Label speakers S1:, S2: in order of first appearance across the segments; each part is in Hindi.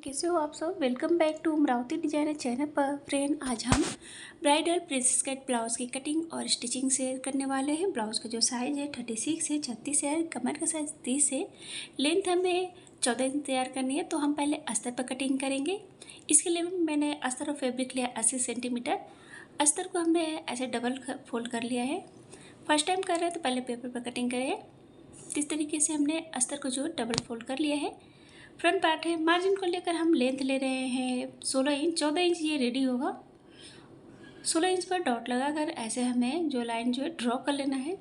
S1: कैसे हो आप सब। Welcome back to Amravati designer channel पर। फ्रेंड, आज हम ब्राइडल प्रिंसेस कट ब्लाउज़ की कटिंग और स्टिचिंग शेयर करने वाले हैं। ब्लाउज़ का जो साइज़ है 36 से 36 है, कमर का साइज़ 30 है, लेंथ हमें 14 इंच तैयार करनी है। तो हम पहले अस्तर पर कटिंग करेंगे। इसके लिए मैंने अस्तर और फैब्रिक लिया 80 सेंटीमीटर। अस्तर को हमने ऐसे डबल फोल्ड कर लिया है। फर्स्ट टाइम कर रहे हैं तो पहले पेपर पर कटिंग करें। इस तरीके से हमने अस्तर को जो डबल फोल्ड कर लिया है। फ्रंट पार्ट है, मार्जिन को लेकर हम लेंथ ले रहे हैं 16 इंच। 14 इंच ये रेडी होगा। 16 इंच पर डॉट लगाकर ऐसे हमें जो लाइन जो है ड्रॉ कर लेना है।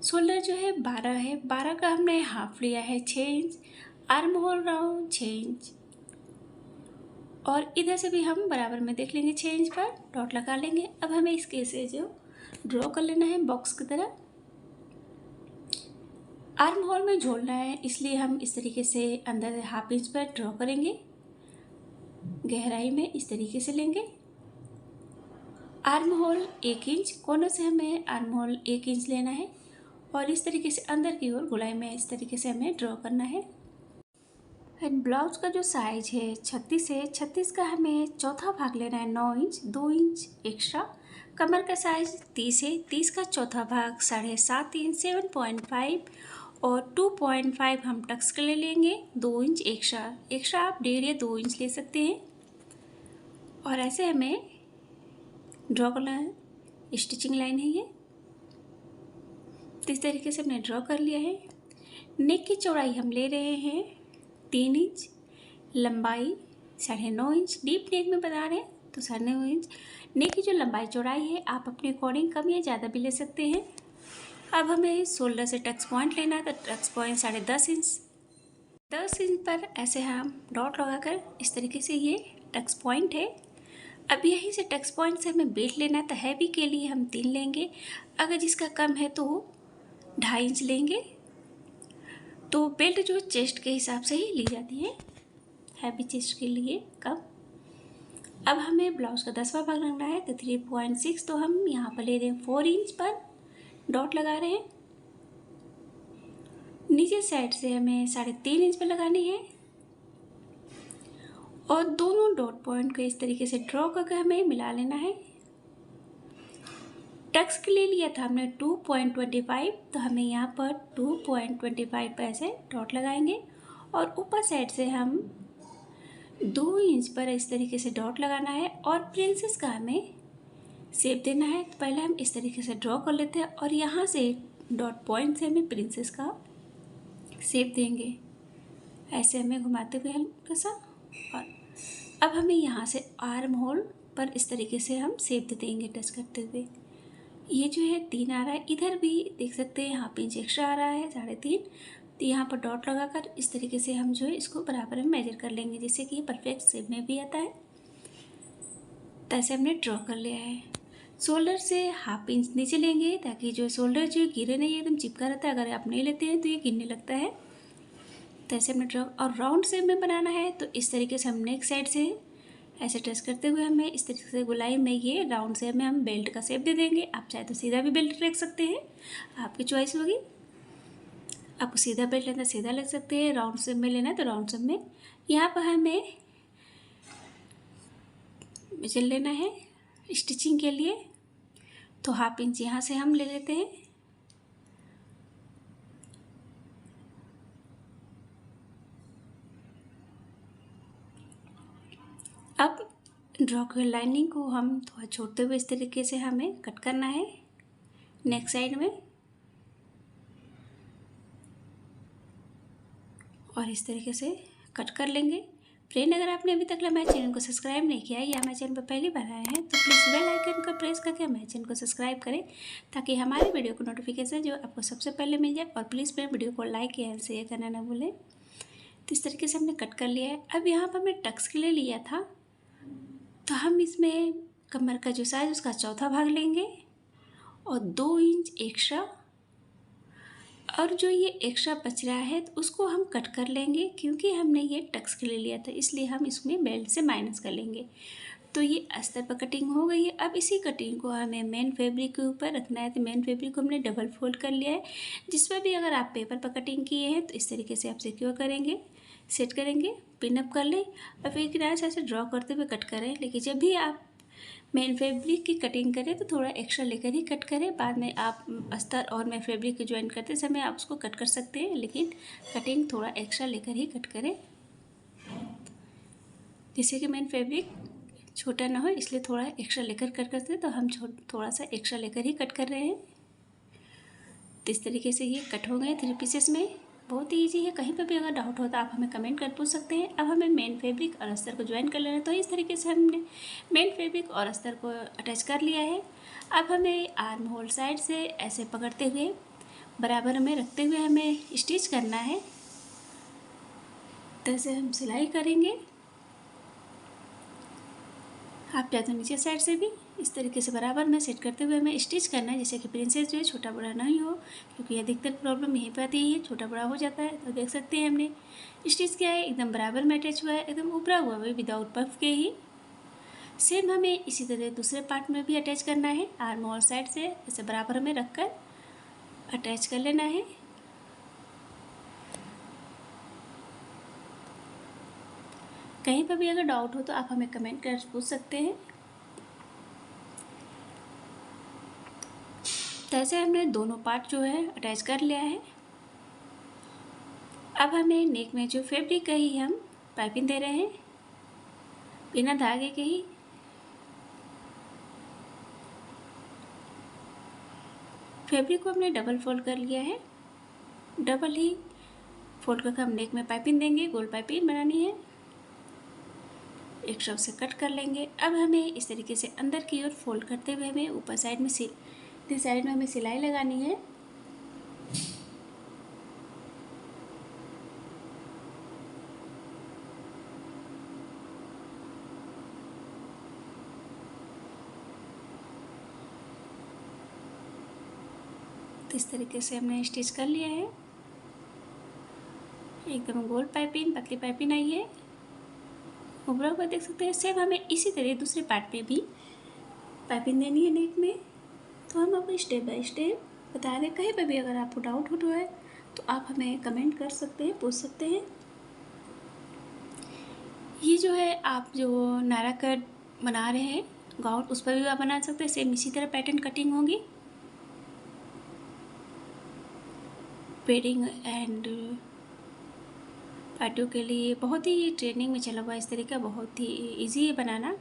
S1: शोल्डर जो है 12 है, 12 का हमने हाफ लिया है 6 inch. Arm hole round 6 inch, और इधर से भी हम बराबर में देख लेंगे 6 इंच पर डॉट लगा लेंगे। अब हमें इसके से जो ड्रॉ कर लेना है बॉक्स की तरह। आर्म होल में जोड़ना है, इसलिए हम इस तरीके से अंदर हाफ इंच पर ड्रॉ करेंगे। गहराई में इस तरीके से लेंगे। आर्म होल 1 इंच, कोनों से हमें आर्म होल 1 इंच लेना है और इस तरीके से अंदर की ओर गोलाई में इस तरीके से हमें ड्रॉ करना है। एंड ब्लाउज का जो साइज है 36 है, 36 का हमें चौथा भाग लेना है 9 इंच, 2 इंच एक्स्ट्रा। कमर का साइज 30 है, 30 का चौथा भाग 7.5 इंच, 7.5 और 2.5 हम टक्स के लिए लेंगे। 2 इंच एक्स्ट्रा आप 1.5 या 2 इंच ले सकते हैं। और ऐसे हमें ड्रॉ करना है। स्टिचिंग लाइन है ये। तो इस तरीके से हमने ड्रॉ कर लिया है। नेक की चौड़ाई हम ले रहे हैं 3 इंच, लंबाई 9.5 इंच। डीप नेक में बता रहे हैं तो 9.5 इंच। नेक की जो लंबाई चौड़ाई है आप अपने अकॉर्डिंग कम या ज़्यादा भी ले सकते हैं। अब हमें शोल्डर से टक्स पॉइंट लेना है, तो टक्स पॉइंट 10.5 इंच। 10 इंच पर ऐसे हम डॉट लगाकर इस तरीके से ये टक्स पॉइंट है। अब यहीं से टक्स पॉइंट से हमें बेल्ट लेना है, तो हैवी के लिए हम 3 लेंगे। अगर जिसका कम है तो 2.5 इंच लेंगे। तो बेल्ट जो चेस्ट के हिसाब से ही ली जाती है, हैवी चेस्ट के लिए कम। अब हमें ब्लाउज का 10वां भाग लगना है, तो 3.6, तो हम यहाँ पर ले रहे हैं 4 इंच पर डॉट लगा रहे हैं। नीचे साइड से हमें 3.5 इंच पर लगानी है और दोनों डॉट पॉइंट को इस तरीके से ड्रॉ करके हमें मिला लेना है। टक्स के लिए लिया था हमने 2.25, तो हमें यहाँ पर 2.25 पर ऐसे डॉट लगाएंगे और ऊपर साइड से हम 2 इंच पर इस तरीके से डॉट लगाना है और प्रिंसेस का हमें शेप देना है। तो पहले हम इस तरीके से ड्रॉ कर लेते हैं और यहाँ से डॉट पॉइंट से हमें प्रिंसेस का शेप देंगे। ऐसे हमें घुमाते हुए हल्का सा। और अब हमें यहाँ से आर्म होल पर इस तरीके से हम शेप दे देंगे टच करते हुए। ये जो है 3 आ रहा है, इधर भी देख सकते हैं हाफ इंच एक्स्ट्रा आ रहा है 3.5। तो यहाँ पर डॉट लगाकर इस तरीके से हम जो है इसको बराबर में मेजर कर लेंगे, जिससे कि ये परफेक्ट शेप में भी आता है। तो ऐसे हमने ड्रॉ कर लिया है। शोल्डर से हाफ इंच नीचे लेंगे, ताकि जो शोल्डर जो गिरे नहीं, एकदम चिपका रहता है। अगर आप नहीं लेते हैं तो ये गिरने लगता है। तो ऐसे हमने ड्रॉ, और राउंड शेप में बनाना है तो इस तरीके से हम नेक साइड से ऐसे टच करते हुए हमें इस तरीके से गोलाई में ये राउंड शेप में हम बेल्ट का शेप दे देंगे। आप चाहे तो सीधा भी बेल्ट रख सकते हैं, आपकी चॉइस होगी। आपको सीधा बेल्ट लेना सीधा लग सकते हैं, राउंड शेप में लेना है तो राउंड शेप में। यहाँ पर हमें मेजर लेना है स्टिचिंग के लिए, तो हाफ इंच यहाँ से हम ले लेते हैं। अब ड्रॉ की लाइनिंग को हम थोड़ा छोड़ते हुए इस तरीके से हमें कट करना है नेक साइड में, और इस तरीके से कट कर लेंगे। फ्रेंड, अगर आपने अभी तक हमारे चैनल को सब्सक्राइब नहीं किया है या हमारे चैनल पर पहली बार आए हैं तो प्लीज़ बेल आइकन को प्रेस करके हमारे चैनल को सब्सक्राइब करें, ताकि हमारे वीडियो को नोटिफिकेशन जो आपको सबसे पहले मिल जाए। और प्लीज़ मेरे वीडियो को लाइक या शेयर करना ना भूलें। तो इस तरीके से हमने कट कर लिया है। अब यहाँ पर हमने टक्स के लिए लिया था, तो हम इसमें कमर का जो साइज उसका चौथा भाग लेंगे और 2 इंच एक्स्ट्रा, और जो ये एक्स्ट्रा बच रहा है तो उसको हम कट कर लेंगे। क्योंकि हमने ये टक्स के लिए लिया था इसलिए हम इसमें बेल्ट से माइनस कर लेंगे। तो ये अस्तर पर कटिंग हो गई है। अब इसी कटिंग को हमें मेन फैब्रिक के ऊपर रखना है। तो मेन फैब्रिक को हमने डबल फोल्ड कर लिया है। जिस पर भी अगर आप पेपर पर कटिंग किए हैं तो इस तरीके से आप सिक्योर करेंगे, सेट करेंगे। पिनअप कर लें और फिर किनारे से ऐसे ड्रॉ करते हुए कट करें। लेकिन जब भी आप मेन फैब्रिक की कटिंग करें तो थोड़ा एक्स्ट्रा लेकर ही कट करें। बाद में आप अस्तर और मेन फैब्रिक ज्वाइन करते समय आप उसको कट कर सकते हैं, लेकिन कटिंग थोड़ा एक्स्ट्रा लेकर ही कट करें, जिससे कि मेन फैब्रिक छोटा ना हो, इसलिए थोड़ा एक्स्ट्रा लेकर कट करते हैं। तो हम थोड़ा सा एक्स्ट्रा लेकर ही कट कर रहे हैं। तो इस तरीके से ये कट हो गए 3 पीसेस में। बहुत ही ईजी है। कहीं पर भी अगर डाउट हो तो आप हमें कमेंट कर पूछ सकते हैं। अब हमें मेन फैब्रिक और अस्तर को ज्वाइन कर लेना है। तो इस तरीके से हमने मेन फैब्रिक और अस्तर को अटैच कर लिया है। अब हमें आर्म होल साइड से ऐसे पकड़ते हुए बराबर में रखते हुए हमें स्टिच करना है। तो ऐसे हम सिलाई करेंगे। आप चाहे तो नीचे साइड से भी इस तरीके से बराबर में सेट करते हुए हमें स्टिच करना है, जैसे कि प्रिंसेस जो है छोटा बड़ा नहीं हो, क्योंकि अधिकतर प्रॉब्लम यहीं पर आती है, छोटा बड़ा हो जाता है। तो देख सकते हैं हमने स्टिच किया है, एकदम बराबर में अटैच हुआ है, एकदम ऊपरा हुआ है विदाउट पफ के ही। सेम हमें इसी तरह दूसरे पार्ट में भी अटैच करना है। आर्म और साइड से ऐसे बराबर में रख कर अटैच कर लेना है। कहीं पर भी अगर डाउट हो तो आप हमें कमेंट कर पूछ सकते हैं। तो ऐसे हमने दोनों पार्ट जो है अटैच कर लिया है। अब हमें नेक में जो फैब्रिक का ही हम पाइपिंग दे रहे हैं, बिना धागे के ही। फैब्रिक को हमने डबल फोल्ड कर लिया है। डबल ही फोल्ड करके हम नेक में पाइपिंग देंगे, गोल पाइपिंग बनानी है। एक तरफ से कट कर लेंगे। अब हमें इस तरीके से अंदर की ओर फोल्ड करते हुए हमें ऊपर साइड में हमें सिलाई लगानी है। तो इस तरीके से हमने स्टिच कर लिया है। एकदम गोल पाइपिंग, पतली पाइपिंग आई है, ऊपरा ऊपर देख सकते हैं। सेम हमें इसी तरह दूसरे पार्ट पे भी पाइपिंग देनी है नेक में। तो हम आपको स्टेप बाय स्टेप बता दें। कहीं पर भी अगर आपको डाउट हो रहा है तो आप हमें कमेंट कर सकते हैं, पूछ सकते हैं। ये जो है आप जो नायरा कट बना रहे हैं गाउन, उस पर भी आप बना सकते हैं। सेम इसी तरह पैटर्न कटिंग होगी। वेडिंग एंड पार्टियों के लिए बहुत ही ट्रेंडिंग में चला हुआ इस तरीका, बहुत ही इजी है बनाना।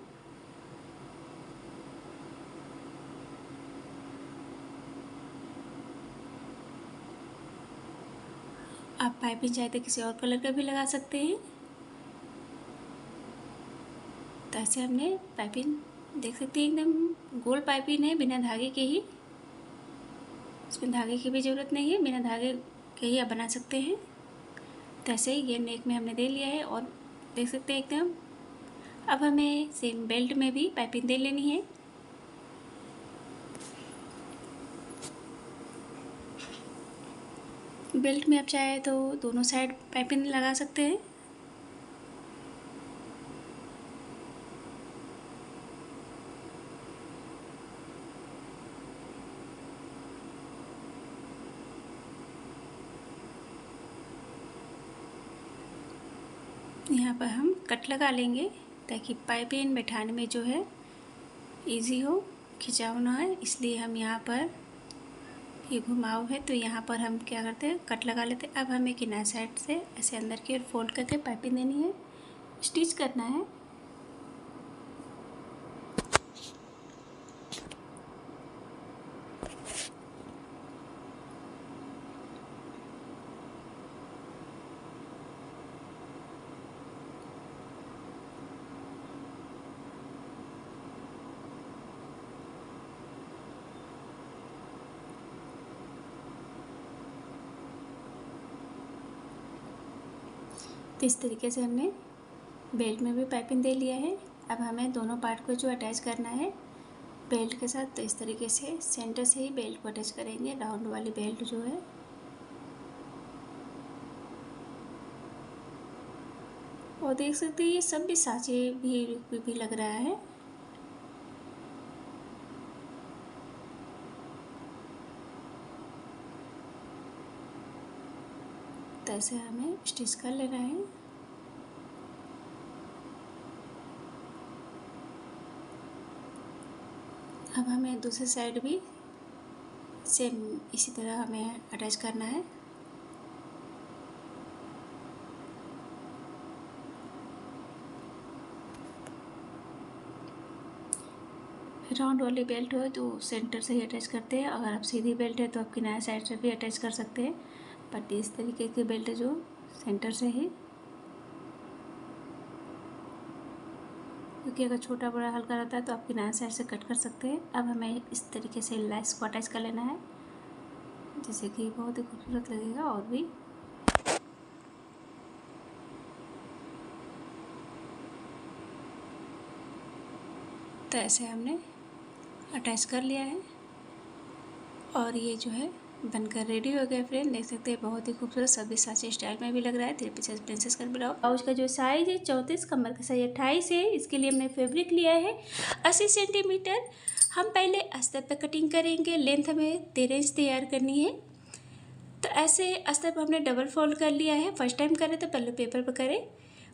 S1: आप पाइपिंग चाहे तो किसी और कलर का भी लगा सकते हैं। तो ऐसे हमने पाइपिंग देख सकते हैं, एकदम गोल पाइपिंग है, बिना धागे के ही। इसमें धागे की भी ज़रूरत नहीं है, बिना धागे के ही आप बना सकते हैं। तो ऐसे ही ये नेक में हमने दे लिया है और देख सकते हैं एकदम। अब हमें सेम बेल्ट में भी पाइपिंग दे लेनी है। बेल्ट में आप चाहे तो दोनों साइड पाइपिंग लगा सकते हैं। यहाँ पर हम कट लगा लेंगे ताकि पाइपिंग बैठाने में जो है इजी हो, खिंचाव ना है, इसलिए हम यहाँ पर ये घुमाव है तो यहाँ पर हम क्या करते हैं, कट लगा लेते हैं। अब हमें किनारे साइड से ऐसे अंदर की ओर फोल्ड करके पाइपिंग देनी है, स्टिच करना है। तो इस तरीके से हमने बेल्ट में भी पाइपिंग दे लिया है। अब हमें दोनों पार्ट को जो अटैच करना है बेल्ट के साथ, तो इस तरीके से सेंटर से ही बेल्ट को अटैच करेंगे, राउंड वाली बेल्ट जो है। और देख सकते हैं ये सब भी सांचे भी लग रहा है। तो ऐसे हमें स्टिच कर लेना है। अब हमें दूसरी साइड भी सेम इसी तरह हमें अटैच करना है। राउंड वाली बेल्ट हो तो सेंटर से ही अटैच करते हैं, अगर आप सीधी बेल्ट है तो आप किनारे साइड से भी अटैच कर सकते हैं, बट इस तरीके की बेल्ट जो सेंटर से ही, क्योंकि अगर छोटा बड़ा हल्का रहता है तो आप किनारे साइड से कट कर सकते हैं। अब हमें इस तरीके से लेस को अटैच कर लेना है, जिससे कि बहुत ही खूबसूरत लगेगा। और भी तो ऐसे हमने अटैच कर लिया है और ये जो है बनकर रेडी हो गया फ्रेंड। देख सकते हैं बहुत ही खूबसूरत सब्यसाची स्टाइल में भी लग रहा है। 3 pieces princess cut blouse. Blouse का जो साइज है 34, कमर का साइज 28 है। इसके लिए हमने फैब्रिक लिया है 80 सेंटीमीटर। हम पहले अस्तर पर कटिंग करेंगे। लेंथ हमें 13 इंच तैयार करनी है। तो ऐसे अस्तर पर हमने डबल फोल्ड कर लिया है। फर्स्ट टाइम करें तो पहले पेपर पर करें।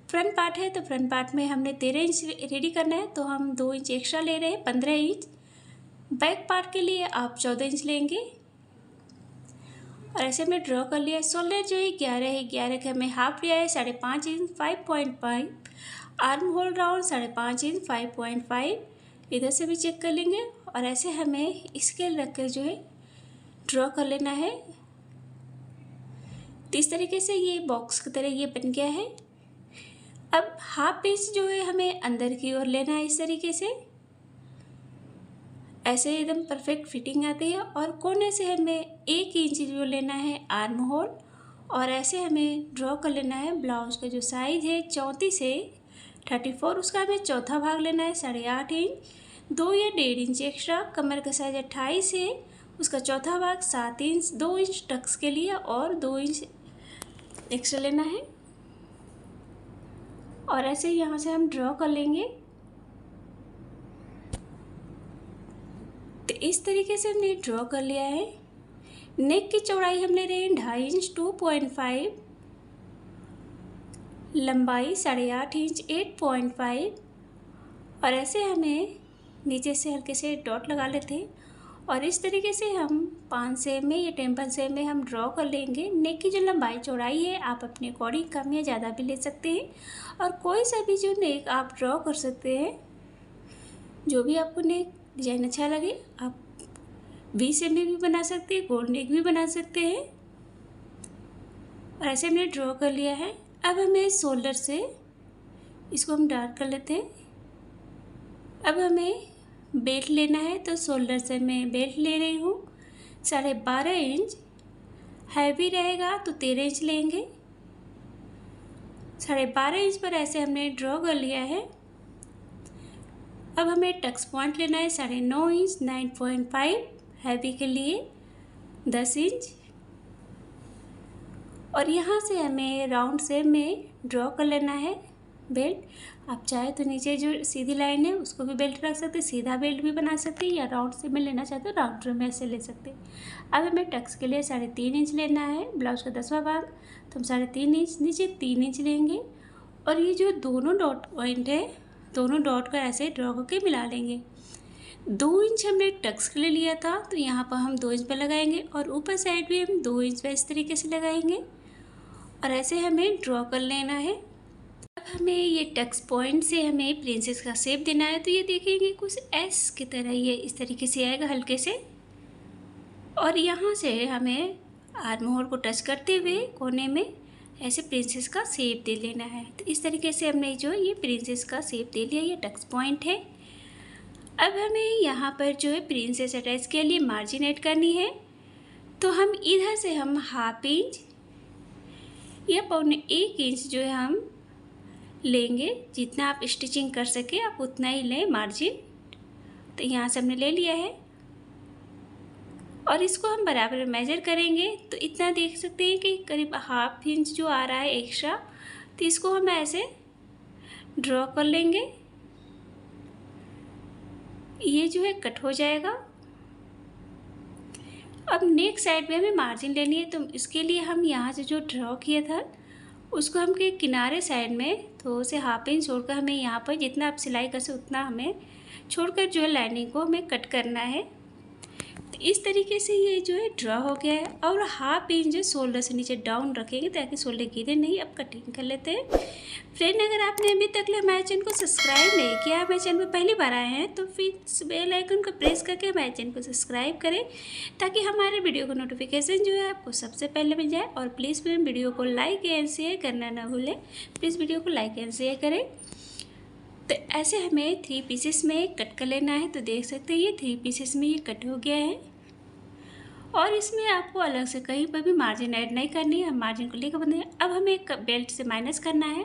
S1: फ्रंट पार्ट है तो फ्रंट पार्ट में हमने 13 इंच रेडी करना है, तो हम 2 इंच एक्स्ट्रा ले रहे हैं, 15 इंच। बैक पार्ट के लिए आप 14 इंच लेंगे और ऐसे हमने ड्रॉ कर लिया। शोल्डर जो है 11 है, 11 का हमें हाफ लिया है 5.5 inch 5.5। Arm hole round 5.5 inch 5.5। इधर से भी चेक कर लेंगे और ऐसे हमें स्केल रख कर जो है ड्रॉ कर लेना है। तो इस तरीके से ये बॉक्स की तरह ये बन गया है। अब हाफ पीस जो है हमें अंदर की ओर लेना है इस तरीके से, ऐसे एकदम परफेक्ट फिटिंग आती है। और कोने से हमें 1 इंच जो लेना है आर्म होल, और ऐसे हमें ड्रॉ कर लेना है। ब्लाउज का जो साइज है 34 से 34, उसका हमें चौथा भाग लेना है 8.5 इंच। 2 या 1.5 इंच एक्स्ट्रा। कमर का साइज 28 है, उसका चौथा भाग 7 इंच। 2 इंच टक्स के लिए और 2 इंच एक्स्ट्रा लेना है और ऐसे यहाँ से हम ड्रॉ कर लेंगे। तो इस तरीके से हमने ड्रॉ कर लिया है। नेक की चौड़ाई हम ले रहे हैं 2.5 इंच 2.5, लंबाई 8.5 इंच 8.5। और ऐसे हमें नीचे से हल्के से डॉट लगा लेते हैं और इस तरीके से हम 5 सेम में या टेम्पल सेम में हम ड्रॉ कर लेंगे। नेक की जो लंबाई चौड़ाई है आप अपने अकॉर्डिंग कम या ज़्यादा भी ले सकते हैं, और कोई सा भी जो नेक आप ड्रॉ कर सकते हैं, जो भी आपको नेक डिजाइन अच्छा लगे। आप वी शेप में भी बना सकते हैं, गोल नेक भी बना सकते हैं। और ऐसे हमने ड्रॉ कर लिया है। अब हमें शोल्डर से इसको हम डार्क कर लेते हैं। अब हमें बेल्ट लेना है, तो शोल्डर से मैं बेल्ट ले रही हूँ 12.5 इंच। हैवी रहेगा तो 13 इंच लेंगे। 12.5 इंच पर ऐसे हमने ड्रॉ कर लिया है। अब हमें टक्स पॉइंट लेना है 9.5 इंच 9.5। हैवी के लिए 10 इंच। और यहाँ से हमें राउंड शेप में ड्रॉ कर लेना है बेल्ट। आप चाहे तो नीचे जो सीधी लाइन है उसको भी बेल्ट रख सकते हैं, सीधा बेल्ट भी बना सकते हैं, या राउंड शेप में लेना चाहते हो राउंड शेप में ऐसे ले सकते हैं। अब हमें टक्स के लिए 3.5 इंच लेना है। ब्लाउज का 10वां भाग, तो हम 3.5 इंच नीचे 3 इंच लेंगे। और ये जो दोनों डॉट पॉइंट है, दोनों डॉट को ऐसे ड्रॉ करके मिला लेंगे। 2 इंच हमने टक्स के लिए लिया था, तो यहाँ पर हम 2 इंच पर लगाएंगे और ऊपर साइड भी हम 2 इंच पर इस तरीके से लगाएंगे और ऐसे हमें ड्रॉ कर लेना है। अब हमें ये टक्स पॉइंट से हमें प्रिंसेस का शेप देना है, तो ये देखेंगे कुछ एस की तरह ये इस तरीके से आएगा हल्के से। और यहाँ से हमें आर्म होल को टच करते हुए कोने में ऐसे प्रिंसेस का शेप दे लेना है। तो इस तरीके से हमने जो ये प्रिंसेस का शेप दे लिया, ये टक्स पॉइंट है। अब हमें यहाँ पर जो है प्रिंसेस अटैच के लिए मार्जिन ऐड करनी है, तो हम इधर से हम हाफ इंच या 1.25 इंच जो है हम लेंगे। जितना आप स्टिचिंग कर सके आप उतना ही लें मार्जिन। तो यहाँ से हमने ले लिया है और इसको हम बराबर मेजर करेंगे, तो इतना देख सकते हैं कि करीब हाफ इंच जो आ रहा है एक्स्ट्रा, तो इसको हम ऐसे ड्रॉ कर लेंगे। ये जो है कट हो जाएगा। अब नेक साइड में हमें मार्जिन लेनी है, तो इसके लिए हम यहाँ से जो ड्रॉ किया था उसको हम के किनारे साइड में थोड़े से हाफ इंच छोड़कर हमें यहाँ पर जितना आप सिलाई कर सकते उतना हमें छोड़कर जो है लाइनिंग को हमें कट करना है। तो इस तरीके से ये जो है ड्रा हो गया है। और हाफ इंच जो शोल्डर से नीचे डाउन रखेंगे ताकि शोल्डर गिरे नहीं। अब कटिंग कर लेते हैं। फ्रेंड, अगर आपने अभी तक हमारे चैनल को सब्सक्राइब नहीं किया, हमारे चैनल पर पहली बार आए हैं, तो फिर बेल आइकन को प्रेस करके हमारे चैनल को सब्सक्राइब करें ताकि हमारे वीडियो को नोटिफिकेशन जो है आपको सबसे पहले मिल जाए। और प्लीज़ फ्रेंड, वीडियो को लाइक एंड शेयर करना ना भूलें। प्लीज़ वीडियो को लाइक एंड शेयर करें। तो ऐसे हमें 3 पीसेस में कट कर लेना है। तो देख सकते हैं ये 3 पीसेस में ये कट हो गया है। और इसमें आपको अलग से कहीं पर भी मार्जिन ऐड नहीं करनी है। हम मार्जिन को लेकर बंधे। अब हमें एक बेल्ट से माइनस करना है।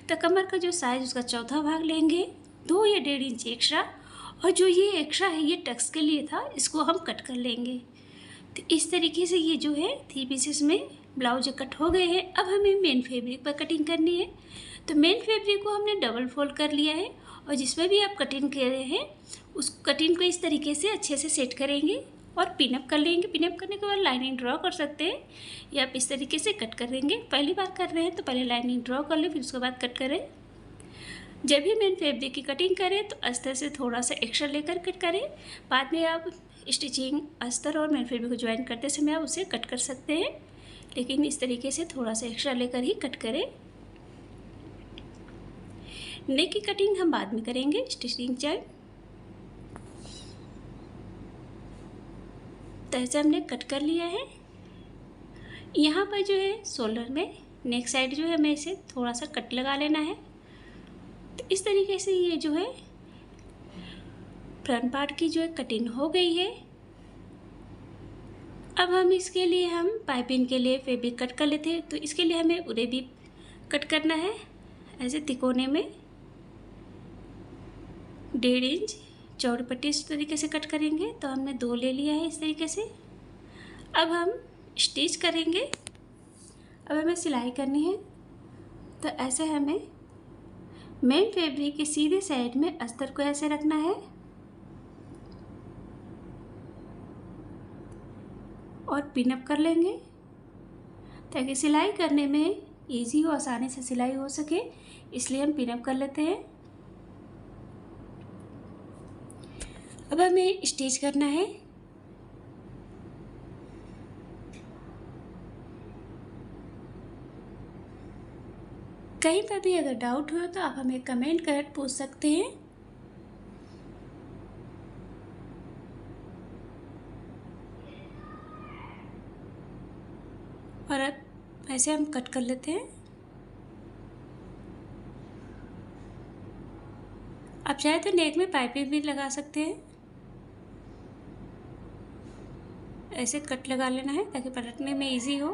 S1: तो कमर का जो साइज उसका चौथा भाग लेंगे, 2 या 1.5 इंच एक्स्ट्रा। और जो ये एक्स्ट्रा है ये टक्स के लिए था, इसको हम कट कर लेंगे। तो इस तरीके से ये जो है 3 पीसेस में ब्लाउज कट हो गए हैं। अब हमें मेन फैब्रिक पर कटिंग करनी है। तो मेन फैब्रिक को हमने डबल फोल्ड कर लिया है। और जिसमें भी आप कटिंग कर रहे हैं उस कटिंग को इस तरीके से अच्छे से सेट करेंगे और पिनअप कर लेंगे। पिनअप करने के बाद लाइनिंग ड्रॉ कर सकते हैं या आप इस तरीके से कट कर लेंगे। पहली बार कर रहे हैं तो पहले लाइनिंग ड्रॉ कर लें, फिर उसके बाद कट करें। जब भी मेन फैब्रिक की कटिंग करें तो अस्तर से थोड़ा सा एक्स्ट्रा लेकर कट करें। बाद में आप स्टिचिंग अस्तर और मेन फैब्रिक को ज्वाइन करते समय आप उसे कट कर सकते हैं, लेकिन इस तरीके से थोड़ा सा एक्स्ट्रा लेकर ही कट करें। नेक की कटिंग हम बाद में करेंगे स्टिचिंग चाहे। तो ऐसे हमने कट कर लिया है। यहाँ पर जो है शोल्डर में नेक साइड जो है हमें इसे थोड़ा सा कट लगा लेना है। तो इस तरीके से ये जो है फ्रंट पार्ट की जो है कटिंग हो गई है। अब हम इसके लिए हम पाइपिंग के लिए फैब्रिक कट कर लेते हैं। तो इसके लिए हमें उरे भी कट करना है। ऐसे तिकोने में 1.5 इंच चौड़ी पट्टी इस तरीके से कट करेंगे। तो हमने 2 ले लिया है इस तरीके से। अब हम स्टिच करेंगे। अब हमें सिलाई करनी है। तो ऐसे हमें मेन फैब्रिक के सीधे साइड में अस्तर को ऐसे रखना है और पिनअप कर लेंगे ताकि सिलाई करने में इजी हो, आसानी से सिलाई हो सके, इसलिए हम पिनअप कर लेते हैं। अब हमें स्टिच करना है। कहीं पर भी अगर डाउट हो तो आप हमें कमेंट कर पूछ सकते हैं। और अब ऐसे हम कट कर लेते हैं। आप चाहे तो नेक में पाइपिंग भी लगा सकते हैं। ऐसे कट लगा लेना है ताकि पलटने में इजी हो।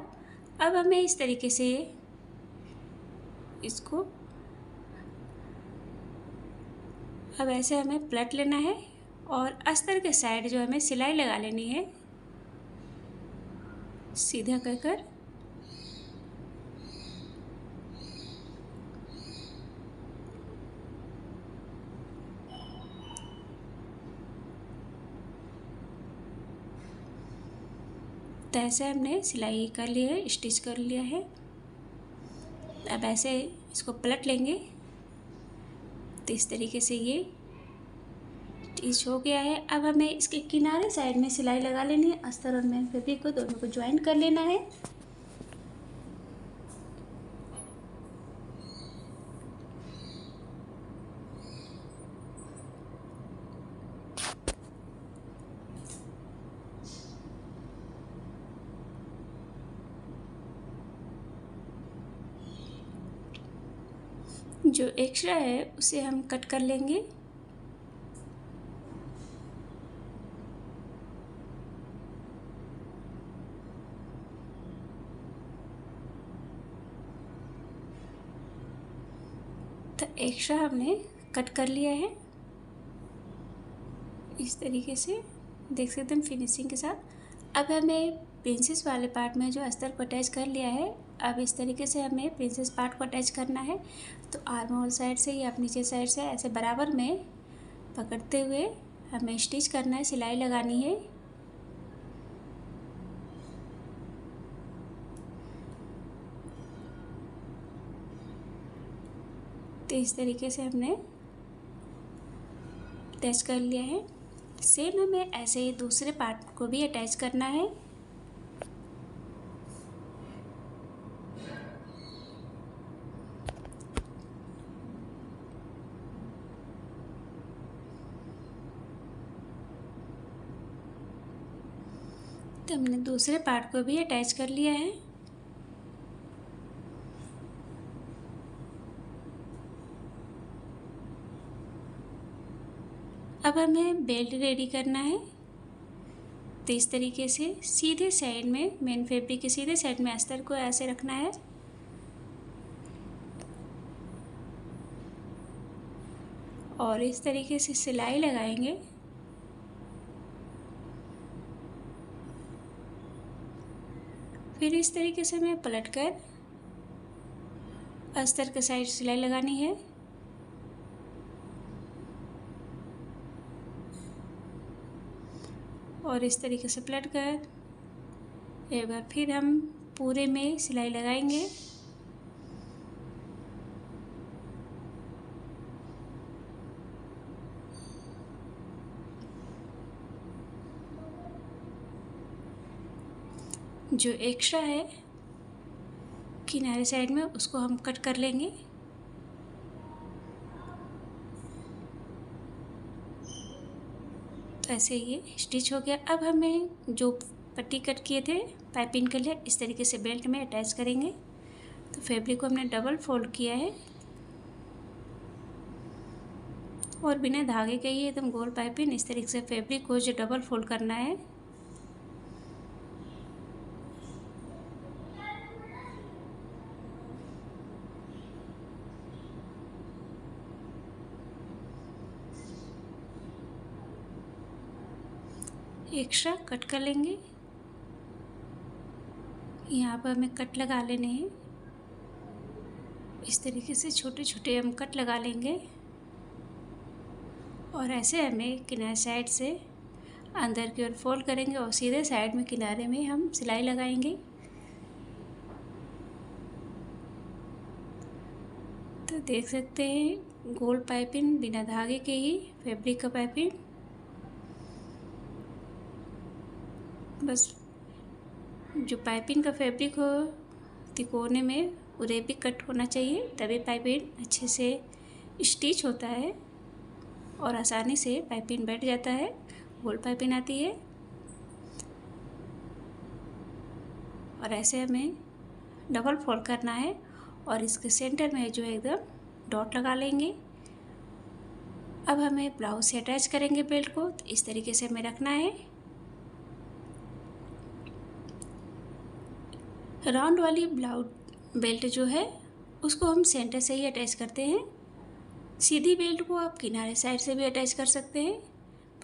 S1: अब हमें इस तरीके से इसको अब ऐसे हमें पलट लेना है और अस्तर के साइड जो हमें सिलाई लगा लेनी है सीधा कर कर। तो ऐसे हमने सिलाई कर लिया है, स्टिच कर लिया है। अब ऐसे इसको पलट लेंगे। तो इस तरीके से ये स्टिच हो गया है। अब हमें इसके किनारे साइड में सिलाई लगा लेनी है। अस्तर और मेन फैब्रिक को दोनों को ज्वाइन कर लेना है। जो एक्स्ट्रा है उसे हम कट कर लेंगे। तो एक्स्ट्रा हमने कट कर लिया है इस तरीके से, देख सकते हैं फिनिशिंग के साथ। अब हमें प्रिंसेस वाले पार्ट में जो अस्तर को अटैच कर लिया है, अब इस तरीके से हमें प्रिंसेस पार्ट को अटैच करना है। तो आर्म होल साइड से या नीचे साइड से ऐसे बराबर में पकड़ते हुए हमें स्टिच करना है, सिलाई लगानी है। तो इस तरीके से हमने अटैच कर लिया है। सेम हमें ऐसे ही दूसरे पार्ट को भी अटैच करना है। तो हमने दूसरे पार्ट को भी अटैच कर लिया है। अब हमें बेल्ट रेडी करना है। तो इस तरीके से सीधे साइड में, मेन फैब्रिक के सीधे साइड में अस्तर को ऐसे रखना है और इस तरीके से सिलाई लगाएंगे। फिर इस तरीके से हमें पलटकर अस्तर के साइड सिलाई लगानी है। और इस तरीके से पलटकर एक बार फिर हम पूरे में सिलाई लगाएंगे। जो एक्स्ट्रा है किनारे साइड में उसको हम कट कर लेंगे। तो ऐसे ये स्टिच हो गया। अब हमें जो पट्टी कट किए थे पाइपिंग के लिए, इस तरीके से बेल्ट में अटैच करेंगे। तो फैब्रिक को हमने डबल फोल्ड किया है और बिना धागे के ही एकदम गोल पाइपिंग, इस तरीके से फैब्रिक को जो डबल फोल्ड करना है। एक्स्ट्रा कट कर लेंगे। यहाँ पर हमें कट लगा लेने हैं। इस तरीके से छोटे छोटे हम कट लगा लेंगे और ऐसे हमें किनारे साइड से अंदर की ओर फोल्ड करेंगे और सीधे साइड में किनारे में हम सिलाई लगाएंगे। तो देख सकते हैं गोल पाइपिंग बिना धागे के ही फैब्रिक का पाइपिंग। बस जो पाइपिंग का फैब्रिक हो तिकोने में उरे भी कट होना चाहिए, तभी पाइपिंग अच्छे से स्टिच होता है और आसानी से पाइपिंग बैठ जाता है, गोल पाइपिंग आती है। और ऐसे हमें डबल फोल्ड करना है और इसके सेंटर में जो है एकदम डॉट लगा लेंगे। अब हमें ब्लाउज से अटैच करेंगे बेल्ट को। तो इस तरीके से हमें रखना है। राउंड वाली ब्लाउज बेल्ट जो है उसको हम सेंटर से ही अटैच करते हैं। सीधी बेल्ट को आप किनारे साइड से भी अटैच कर सकते हैं,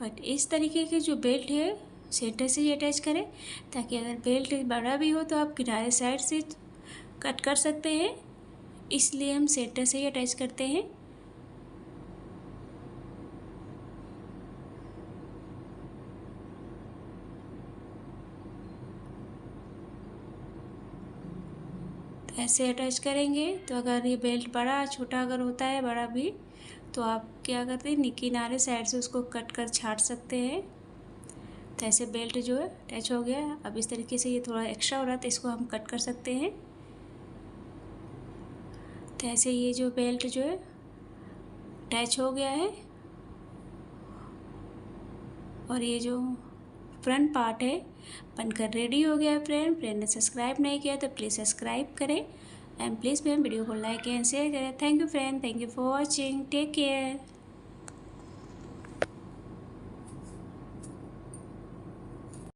S1: बट इस तरीके के जो बेल्ट है सेंटर से ही अटैच करें, ताकि अगर बेल्ट बड़ा भी हो तो आप किनारे साइड से कट कर सकते हैं। इसलिए हम सेंटर से ही अटैच करते हैं। ऐसे अटैच करेंगे। तो अगर ये बेल्ट बड़ा छोटा अगर होता है, बड़ा भी, तो आप क्या करते हैं किनारे साइड से उसको कट कर छाट सकते हैं। तो ऐसे बेल्ट जो है अटैच हो गया। अब इस तरीके से ये थोड़ा एक्स्ट्रा हो रहा है तो इसको हम कट कर सकते हैं। तो ऐसे ये जो बेल्ट जो है अटैच हो गया है और ये जो फ्रंट पार्ट है बनकर रेडी हो गया है। फ्रेंड ने सब्सक्राइब नहीं किया तो प्लीज़ सब्सक्राइब करें एंड प्लीज़ मेरे वीडियो को लाइक एंड शेयर करें। Thank you friend, thank you for watching, take care.